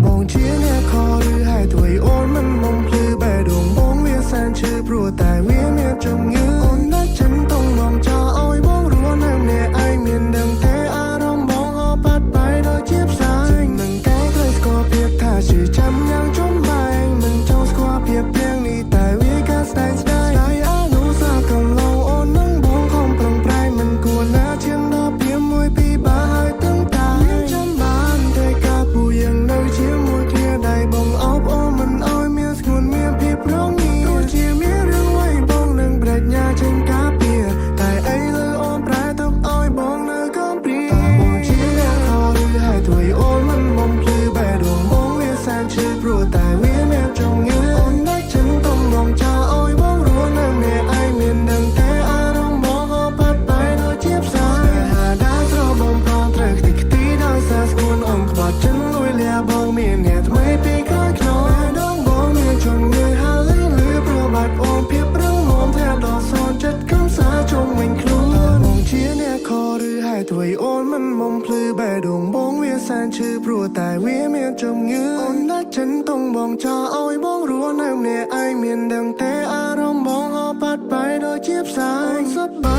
បងជាអ្នកខឬហើយទួយអូនមិនមុំភ្លឺបែដងបងវាសានឈឺព្រោះតែវាមានជំងឺអូនណាស់ចិនต้องมองចោលអោយបងរស់នៅម្នាក់ឯងមានដឹងទេអារម្មណ៍បងហោបាត់បែកដូចជាផ្សាយមិនកែត្រូវស្គាល់ភាពថាជឿចាំយ៉ាងចំបែងមិនចង់ស្គាល់ភាពព្រៀងនេះតែវាកាស្ដែងស្ដាយអនុសាកំឡងអូននឹងបងខំប្រឹងប្រែងមិនគួរណាឈានដល់ព្រៀងមួយពីរបាហើយตึงតាមានចាំបានតែការពូយ៉ាងនៅជាមួយគ្នាដៃបងអោបអូនមិនអោយមានស្ងួនមានភាពរងងារទោះជាមានរឿងអ្វីបងនឹងប្រាជ្ញាចេញការពារតែអីលើអូនប្រែទុកអោយបងនៅកំព្រាបងជាអ្នកខឬហើយទួយអូនមិនមុំភ្លឺបែដងបងវាសានឈឺព្រោះតែវាមានជំងឺអូនណាស់ចិនต้องมองចោលអោយបងរស់នៅម្នាក់ឯងមានដឹងតែអារម្មណ៍បងហោបាត់បែកដូចជាផ្សាយហាដាស្របងប្រងត្រូវខ្ទេចខ្ទីដោយសារស្គួនអូនក្បត់ចិនលួយលាបងមានអ្នកថ្មីពីក្រោយខ្នងដងបងមានជំងឺហើយលឺព្រោះបាត់អូនភាពរឹងមាំថាដល់សនចិត្តកំសាជុំវិញខ្លួនបងជាអ្នកខឬហើយទួយអូនមិនមុំភ្លឺបែដងបងវាសានឈឺព្រោះតែវាមានជំងឺអូនណាស់ចិនต้องបងចោលអោយបងរស់នៅម្នាក់ឯងមានដឹងតែអារម្មណ៍បងហោបាត់បែកដូចជាផ្សាយសប្បាយ